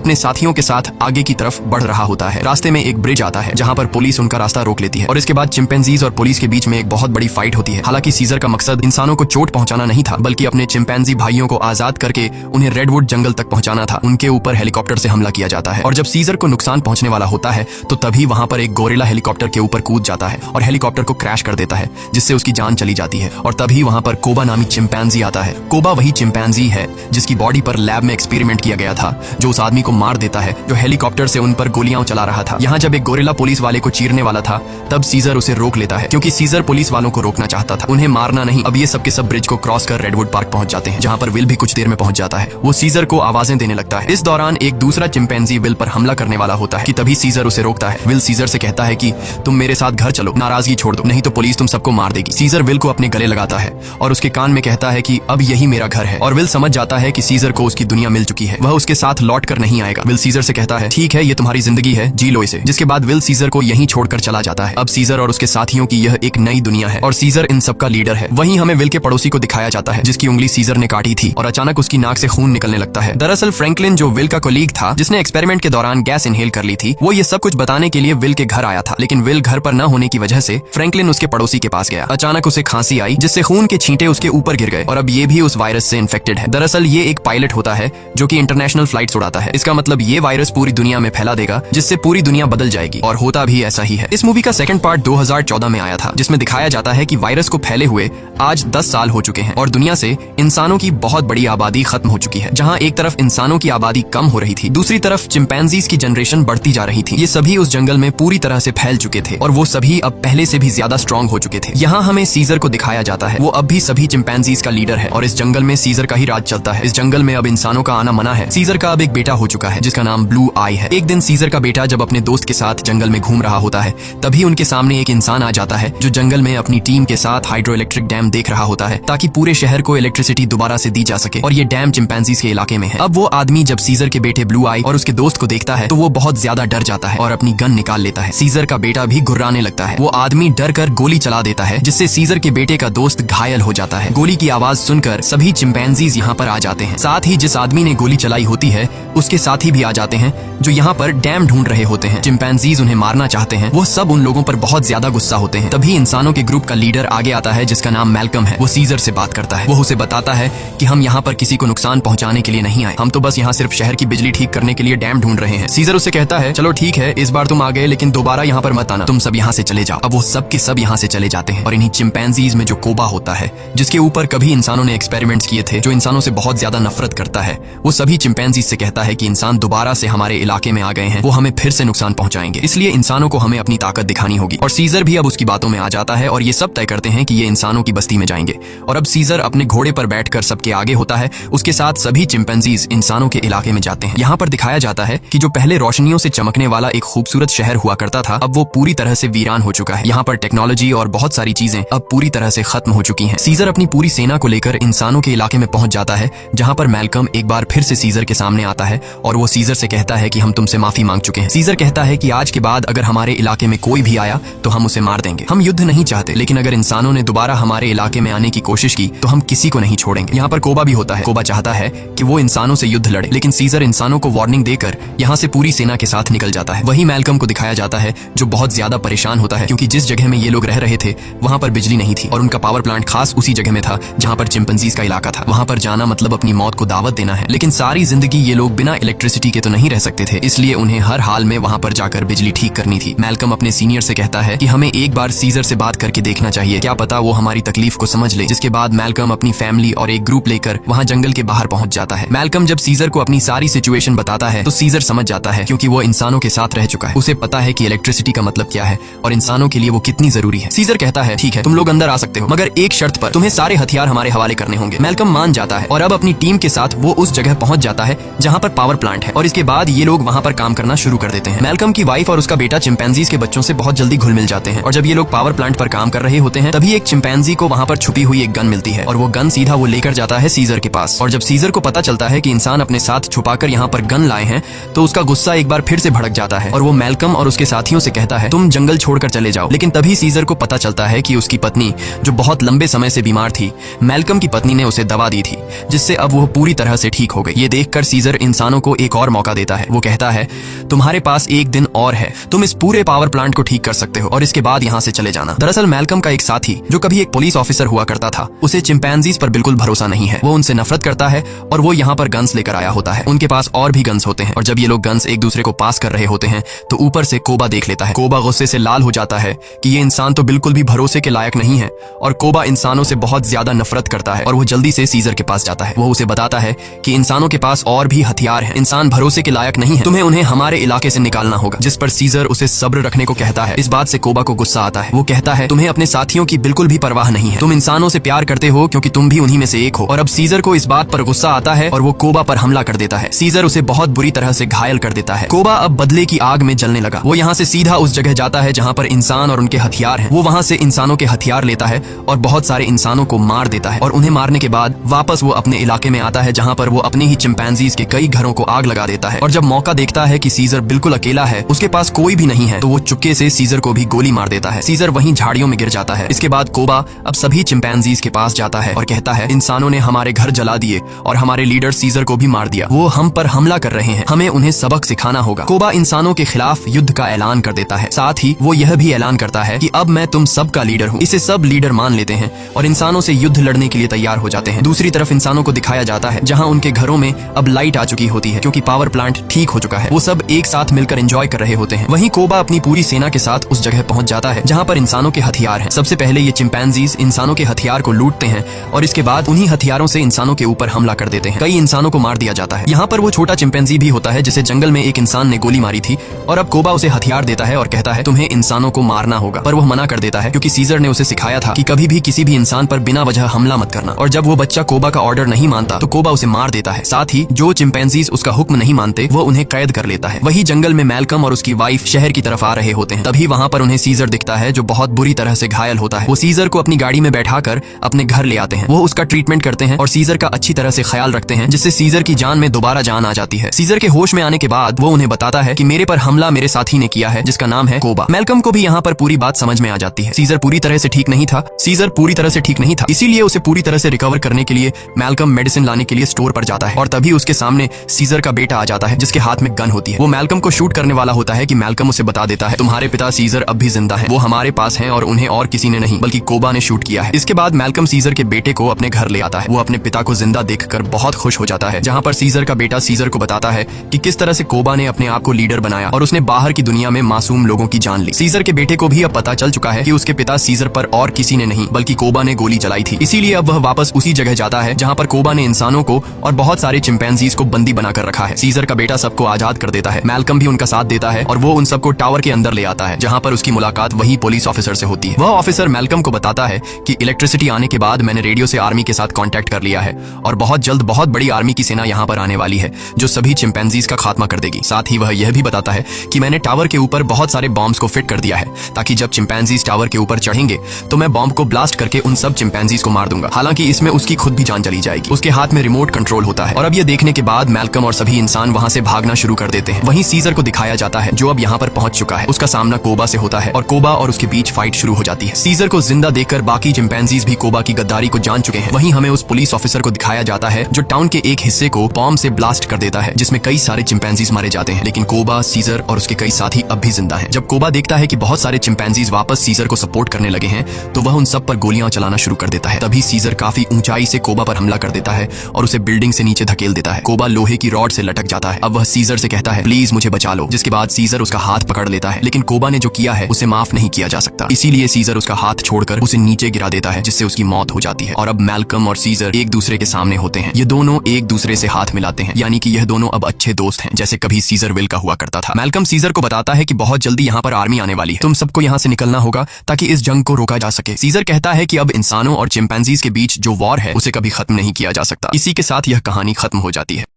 अपने साथियों के साथ आगे की तरफ बढ़ रहा होता है। रास्ते में एक ब्रिज आता है जहाँ पर पुलिस उनका रास्ता रोक लेती है और इसके बाद चिंपैंजीज और पुलिस के बीच में एक बहुत बड़ी फाइट होती है। हालांकि सीजर का मकसद इंसानों को चोट पहुंचाना नहीं था, बल्कि अपने चिंपैंजी भाइयों को आजाद करके उन्हें रेडवुड जंगल तक पहुंचाना था। उनके ऊपर हेलीकॉप्टर से हमला किया जाता है और जब सीजर को नुकसान पहुंचने वाला होता है तो तभी वहां पर एक गोरिल्ला हेलीकॉप्टर के ऊपर कूद जाता है और हेलीकॉप्टर को क्रैश कर देता है, जिससे उसकी जान चली जाती है। और तभी वहां पर कोबा नामी चिंपैंजी आता है। कोबा वही चिंपैंजी है जिसकी बॉडी पर लैब में एक्सपेरिमेंट किया गया था, जो उस आदमी को मार देता है जो हेलीकॉप्टर से उन पर गोलियां चला रहा था। यहाँ जब एक गोरिल्ला पुलिस वाले को चीरने वाला था तब सीजर उसे रोक लेता है, क्योंकि सीजर पुलिस वालों को रोकना चाहता था, उन्हें मारना नहीं। अब ये सब के सब ब्रिज को क्रॉस कर रेडवुड पार्क पहुंच जाते हैं, जहाँ पर विल भी कुछ देर में पहुंच जाता है। वो सीजर को आवाजें देने लगता है। इस दौरान एक दूसरा चिंपैंजी विल पर हमला करने वाला होता है कि तभी सीजर उसे रोकता है। विल सीजर से कहता है कि तुम मेरे साथ घर चलो, नाराजगी छोड़ दो, नहीं तो पुलिस तुम सबको मार देगी। सीजर विल को अपने गले लगाता है और उसके कान में कहता है कि अब यही मेरा घर है। और विल समझ जाता है कि सीजर को उसकी दुनिया मिल चुकी है, वह उसके साथ लौट कर नहीं आएगा। विल सीजर से कहता है ठीक है, ये तुम्हारी जिंदगी है, जी लो इसे। जिसके बाद विल सीजर को यहीं छोड़कर चला जाता है। अब सीजर और उसके साथियों की यह एक नई दुनिया है और सीजर इन सबका लीडर है। वहीं हमें विल के पड़ोसी को दिखाया जाता है जिसकी उंगली सीजर ने काटी थी और अचानक उसकी नाक से खून निकलने लगता है। दरअसल फ्रैंकलिन, जो विल का कोलीग था जिसने एक्सपेरिमेंट के दौरान गैस इनहेल कर ली थी, वो ये सब कुछ बताने के लिए विल के घर आया था। लेकिन विल घर पर न होने की वजह से फ्रैंकलिन उसके पड़ोसी के पास गया। अचानक उसे खांसी आई जिससे खून के छींटे उसके ऊपर गिर गए और अब ये भी उस वायरस से इन्फेक्टेड है। दरअसल ये एक पायलट होता है जो कि इंटरनेशनल फ्लाइट्स उड़ाता है। इसका मतलब ये वायरस पूरी दुनिया में फैला देगा, जिससे पूरी दुनिया बदल जाएगी, और होता भी ऐसा ही है। इस मूवी का सेकंड पार्ट 2014 में आया था, जिसमें दिखाया जाता है कि वायरस को फैले हुए आज 10 साल हो चुके हैं और दुनिया से इंसानों की बहुत बड़ी आबादी खत्म हो चुकी है। जहाँ एक तरफ इंसानों की आबादी कम हो रही थी, दूसरी तरफ चिंपैंजीज की जनरेशन बढ़ती जा रही थी। ये सभी उस जंगल में पूरी तरह से फैल चुके थे और वो सभी अब पहले से भी ज्यादा स्ट्रॉन्ग हो चुके थे। यहाँ हमें सीजर को दिखाया जाता है, वो अब भी सभी चिंपैंजीज का लीडर है और इस जंगल में सीजर का ही राज चलता है। इस जंगल में अब इंसानों का आना मना है। सीजर का अब एक बेटा हो चुका है जिसका नाम ब्लू आई है। एक दिन सीजर का बेटा जब अपने दोस्त के साथ जंगल में घूम रहा होता है, तभी उनके सामने एक इंसान आ जाता है जो जंगल में अपनी टीम के साथ हाइड्रो इलेक्ट्रिक डैम देख रहा होता है, ताकि पूरे शहर को इलेक्ट्रिसिटी दोबारा से दी जा सके, और ये डैम चिंपैंजीज के इलाके में है। अब वो आदमी जब सीजर के बेटे ब्लू आई और उसके दोस्त को देखता है तो वो बहुत ज्यादा डर जाता है और अपनी गन निकाल लेता है। सीजर का बेटा भी घुर्राने लगता है। वो आदमी डर कर गोली चला देता है, जिससे सीजर के बेटे का दोस्त घायल हो जाता है। गोली की आवाज सुनकर सभी चिंपैंजीज यहाँ पर आ जाते हैं। साथ ही जिस आदमी ने गोली चलाई होती है उसके साथी भी आ जाते हैं जो यहाँ पर डैम ढूंढ रहे होते हैं। चिंपैंजीज उन्हें मारना चाहते हैं। वो सब उन लोगों पर बहुत ज्यादा गुस्सा होते हैं। तभी इंसानों के ग्रुप का लीडर आगे आता है जिसका नाम मैल्कम है। वो सीजर से बात करता है। वो उसे बताता है कि हम यहाँ पर किसी को नुकसान पहुंचाने के लिए नहीं आए, हम तो बस यहाँ सिर्फ शहर की बिजली ठीक करने के लिए डैम ढूंढ रहे हैं। सीजर उससे कहता है चलो ठीक है, इस बार तुम आ गए, लेकिन दोबारा यहाँ पर मत आना, तुम सब यहाँ से चले जाओ। अब वो सब के सब यहाँ से चले जाते हैं और इन्हीं चिंपैंजीज में जो कोबा होता है, जिसके ऊपर कभी इंसानों ने एक्सपेरिमेंट्स किए थे, जो इंसानों से बहुत ज्यादा नफरत करता है, वो सभी चिंपैंजीज से कहता है कि इंसान दोबारा से हमारे इलाके में आ गए हैं, वो हमें फिर से नुकसान पहुंचाएंगे, इसलिए इंसानों को हमें अपनी ताकत दिखानी होगी। और सीजर भी अब उसकी बातों में आ जाता है और ये सब तय करते हैं कि ये इंसानों की बस्ती में जाएंगे। और अब सीजर अपने घोड़े पर बैठकर सबके आगे होता है, उसके साथ सभी चिंपैंजीज इंसानों के इलाके में जाते हैं। यहाँ पर दिखाया जाता है कि जो पहले रोशनियों से चमकने वाला एक खूबसूरत शहर हुआ करता था, अब वो पूरी तरह से वीरान हो चुका है। यहाँ पर टेक्नोलॉजी और बहुत सारी चीजें अब पूरी तरह से खत्म हो चुकी हैं। सीजर अपनी पूरी सेना को लेकर इंसानों के इलाके में पहुंच जाता है, जहाँ पर मैल्कम एक बार फिर से सीजर के सामने आता है और वो सीजर से कहता है कि हम तुमसे माफी मांग चुके हैं। सीजर कहता है कि आज के बाद अगर हमारे इलाके में कोई भी आया तो हम उसे मार देंगे। हम युद्ध नहीं चाहते, लेकिन अगर इंसानों ने दोबारा हमारे इलाके में आने की कोशिश की तो हम किसी को नहीं छोड़ेंगे। यहाँ पर कोबा भी होता है। कोबा चाहता है कि वो इंसानों से युद्ध लड़े, लेकिन सीजर इंसानों को वार्निंग देकर यहाँ से पूरी सेना के साथ निकल जाता है। वही मैल्कम को दिखाया जाता है जो बहुत ज्यादा परेशान होता है, क्योंकि जिस जगह में ये लोग रह रहे थे वहां पर बिजली नहीं थी और उनका पावर प्लांट खास उसी जगह में था जहां पर चिंपैंजीज का इलाका था। वहां पर जाना मतलब अपनी मौत को दावत देना है। लेकिन सारी जिंदगी ये लोग बिना इलेक्ट्रिसिटी के तो नहीं रह सकते थे, इसलिए उन्हें हर हाल में वहां पर जाकर बिजली ठीक करनी थी। मैल्कम अपने सीनियर से कहता है कि हमें एक बार सीजर से बात करके देखना चाहिए, क्या पता वो हमारी तकलीफ को समझ ले। जिसके बाद मैल्कम अपनी फैमिली और एक ग्रुप लेकर वहां जंगल के बाहर पहुंच जाता है। मैल्कम जब सीजर को अपनी सारी सिचुएशन बताता है तो सीजर समझ जाता है, क्योंकि वो इंसानों के साथ रह चुका है। उसे पता है कि इलेक्ट्रिसिटी का मतलब क्या है और इंसानों के लिए वो कितनी जरूरी है। सीजर कहता है ठीक है, तुम लोग अंदर आ सकते हो, मगर एक शर्त पर, तुम्हें सारे हथियार हमारे हवाले करने होंगे। मैल्कम मान जाता है और अब अपनी टीम के साथ वो उस जगह पहुंच जाता है जहां पर पावर प्लांट है और इसके बाद ये लोग वहां पर काम करना शुरू कर देते हैं। मैल्कम की वाइफ और उसका बेटा चिंपैंजीज के बच्चों से बहुत जल्दी घुल मिल जाते हैं और जब ये लोग पावर प्लांट पर काम कर रहे होते हैं तभी एक चिंपैंजी को वहां पर छुपी हुई एक गन मिलती है और वो गन सीधा वो लेकर जाता है सीजर के पास। और जब सीजर को पता चलता है कि इंसान अपने साथ छुपाकर यहाँ पर गन लाए हैं तो उसका गुस्सा एक बार फिर से भड़क जाता है और वो मैल्कम और उसके साथियों से कहता है तुम जंगल छोड़कर चले जाओ। लेकिन तभी सीजर को पता चलता है कि उसकी पत्नी, जो बहुत लंबे समय से बीमार थी, मैल्कम की पत्नी ने उसे दवा दी थी, जिससे अब वो पूरी तरह से ठीक हो गई। ये देखकर सीजर इंसानों को को एक और मौका देता है। वो कहता है तुम्हारे पास एक दिन और है, तुम इस पूरे पावर प्लांट को ठीक कर सकते हो और इसके बाद यहाँ से चले जाना। दरअसल मैल्कम का एक साथी जो कभी एक पुलिस ऑफिसर हुआ करता था, उसे चिंपैंजीज पर बिल्कुल भरोसा नहीं है। वो उनसे नफरत करता है और वो यहाँ पर गन्स लेकर आया होता है। उनके पास और भी गन्स होते हैं और जब ये लोग गन्स एक दूसरे को पास कर रहे होते हैं तो ऊपर से कोबा देख लेता है। कोबा गुस्से से लाल हो जाता है कि ये इंसान तो बिल्कुल भी भरोसे के लायक नहीं है और कोबा इंसानों से बहुत ज्यादा नफरत करता है और वो जल्दी से सीजर के पास जाता है। वो उसे बताता है कि इंसानों के पास और भी हथियार हैं, इंसान भरोसे के लायक नहीं है, तुम्हें उन्हें हमारे इलाके से निकालना होगा। जिस पर सीजर उसे सब्र रखने को कहता है। इस बात से कोबा को गुस्सा आता है। वो कहता है तुम्हें अपने साथियों की बिल्कुल भी परवाह नहीं है, तुम इंसानों से प्यार करते हो क्योंकि तुम भी उन्हीं में से एक हो। और अब सीजर को इस बात पर गुस्सा आता है और वो कोबा पर हमला कर देता है। सीजर उसे बहुत बुरी तरह से घायल कर देता है। कोबा अब बदले की आग में जलने लगा। वो यहाँ से सीधा उस जगह जाता है जहाँ पर इंसान और उनके हथियार हैं। वो वहाँ से इंसानों के हथियार लेता है और बहुत सारे इंसानों को मार देता है और उन्हें मारने के बाद वापस वो अपने इलाके में आता है जहाँ पर वो अपने ही चिंपैंजीज के कई घरों को आग लगा देता है। और जब मौका देखता है कि सीजर बिल्कुल अकेला है, उसके पास कोई भी नहीं है, तो वो चुपके से सीजर को भी गोली मार देता है। सीजर वहीं झाड़ियों में गिर जाता है। इसके बाद कोबा अब सभी चिंपैंजीज के पास जाता है और कहता है इंसानों ने हमारे घर जला दिए और हमारे लीडर सीजर को भी मार दिया। वो हम पर हमला कर रहे हैं, हमें उन्हें सबक सिखाना होगा। कोबा इंसानों के खिलाफ युद्ध का ऐलान कर देता है। साथ ही वो यह भी ऐलान करता है कि अब मैं तुम सबका लीडर हूँ। इसे सब लीडर मान लेते हैं और इंसानों से युद्ध लड़ने के लिए तैयार हो जाते हैं। दूसरी तरफ इंसानों को दिखाया जाता है जहाँ उनके घरों में अब लाइट आ चुकी होती है क्योंकि पावर प्लांट ठीक हो चुका है। वो सब एक साथ मिलकर एंजॉय कर रहे होते हैं। वहीं कोबा अपनी पूरी सेना के साथ उस जगह पहुंच जाता है जहाँ पर इंसानों के हथियार हैं। सबसे पहले ये चिंपैंजीज इंसानों के हथियार को लूटते हैं और इसके बाद उन्हीं हथियारों से इंसानों के ऊपर हमला कर देते हैं। कई इंसानों को मार दिया जाता है। यहाँ पर वो छोटा चिंपैंजी भी होता है जिसे जंगल में एक इंसान ने गोली मारी थी और अब कोबा उसे हथियार देता है और कहता है तुम्हें इंसानों को मारना होगा, पर वो मना कर देता है क्योंकि सीजर ने उसे सिखाया था कि कभी भी किसी भी इंसान पर बिना वजह हमला मत करना। और जब वो बच्चा कोबा का ऑर्डर नहीं मानता तो कोबा उसे मार देता है। साथ ही जो चिंपैंजीज उसका हुक्म नहीं मानते वो उन्हें कैद कर लेता है। वही जंगल में मैल्कम और उसकी वाइफ शहर की तरफ आ रहे होते हैं। तभी वहाँ पर उन्हें सीजर दिखता है जो बहुत बुरी तरह से घायल होता है। वो सीजर को अपनी गाड़ी में बैठाकर अपने घर ले आते हैं। वो उसका ट्रीटमेंट करते हैं और सीजर का अच्छी तरह से ख्याल रखते हैं जिससे सीजर की जान में दोबारा जान आ जाती है। सीजर के होश में आने के बाद वो उन्हें बताता है कि मेरे पर हमला मेरे साथी ने किया है जिसका नाम है कोबा। मैल्कम को भी यहाँ पर पूरी बात समझ में आ जाती है। सीजर पूरी तरह से ठीक नहीं था, इसीलिए उसे पूरी तरह से रिकवर करने के लिए मैल्कम मेडिसिन लाने के लिए स्टोर पर जाता है और तभी उसके सामने सीजर का बेटा आ जाता है जिसके हाथ में गन होती है। वो मैल्कम को शूट करने वाला होता है कि मैल्कम उसे बता देता है तुम्हारे पिता सीजर अब भी जिंदा है, वो हमारे पास हैं और उन्हें और किसी ने नहीं बल्कि कोबा ने शूट किया है। इसके बाद मैल्कम सीजर के बेटे को अपने घर ले आता है। वो अपने पिता को जिंदा देखकर बहुत खुश हो जाता है, जहाँ पर सीजर का बेटा सीजर को बताता है कि किस तरह से कोबा ने अपने आप को लीडर बनाया और उसने बाहर की दुनिया में मासूम लोगों की जान ली। सीजर के बेटे को भी अब पता चल चुका है कि उसके पिता सीजर पर और किसी ने नहीं बल्कि कोबा ने गोली चलाई थी। इसीलिए अब वह वापस उसी जगह जाता है जहाँ पर कोबा ने इंसानों को और बहुत सारे चिंपैंजीज को बंदी बनाकर रखा है। सीजर का बेटा सबको आजाद कर देता है। मैल्कम भी उनका साथ देता है और वो उन सबको टावर के अंदर ले आता है जहाँ पर उसकी मुलाकात वही पुलिस ऑफिसर से होती है। वह ऑफिसर मैल्कम को बताता है कि इलेक्ट्रिसिटी आने के बाद मैंने रेडियो से आर्मी के साथ कांटेक्ट कर लिया है और बहुत जल्द बहुत बड़ी आर्मी की सेना यहाँ पर आने वाली है जो सभी चिंपैंजीज का खात्मा कर देगी। साथ ही वह यह भी बताता है कि मैंने टावर के ऊपर बहुत सारे बॉम्ब्स को फिट कर दिया है ताकि जब चिंपैंजीज टावर के ऊपर चढ़ेंगे तो मैं बॉम्ब को ब्लास्ट करके उन सब चिंपैंजीज को मार दूंगा। हालांकि इसमें उसकी खुद भी जान चली जाएगी। उसके हाथ में रिमोट कंट्रोल होता है और अब यह देखने के बाद मैल्कम और सभी इंसान वहां से भागना शुरू कर देते हैं। वहीं सीजर को दिखाया जाता है जो अब यहाँ पर पहुंच चुका है। उसका सामना कोबा से होता है और कोबा और उसके बीच फाइट शुरू हो जाती है। सीजर को जिंदा देखकर बाकी चिंपैंजीज भी कोबा की गद्दारी को जान चुके हैं। वहीं हमें उस पुलिस ऑफिसर को दिखाया जाता है जो टाउन के एक हिस्से को बॉम्ब से ब्लास्ट कर देता है जिसमें कई सारे चिंपैंजीज मारे जाते हैं, लेकिन कोबा, सीजर और उसके कई साथी अब भी जिंदा हैं। जब कोबा देखता है कि बहुत सारे चिंपैंजीज वापस सीजर को सपोर्ट करने लगे हैं तो वह उन सब पर गोलियां चलाना शुरू कर देता है। तभी सीजर काफी ऊंचाई से कोबा पर हमला कर देता है और उसे बिल्डिंग से नीचे धकेल देता है। कोबा लोहे की रॉड से लटक जाता है। अब वह सीजर से कहता है प्लीज मुझे बचा लो, जिसके बाद सीजर उसका हाथ पकड़ लेता है, लेकिन कोबा ने जो किया है उसे माफ नहीं किया जा सकता। इसीलिए सीजर उसका हाथ छोड़कर उसे नीचे गिरा देता है जिससे उसकी मौत हो जाती है। और अब मैल्कम और सीजर एक दूसरे के सामने होते हैं। ये दोनों एक दूसरे से हाथ मिलाते हैं, यानी कि यह दोनों अब अच्छे दोस्त हैं जैसे कभी सीजर विल का हुआ करता था। मैल्कम सीजर को बताता है कि बहुत जल्दी यहाँ पर आर्मी आने वाली है, तुम सबको यहाँ से निकलना होगा ताकि इस जंग को रोका जा सके। सीजर कहता है कि अब इंसानों और चिंपैंजीज के बीच जो वॉर है उसे कभी खत्म नहीं किया जा सकता। इसी के साथ यह कहानी खत्म हो जाती है।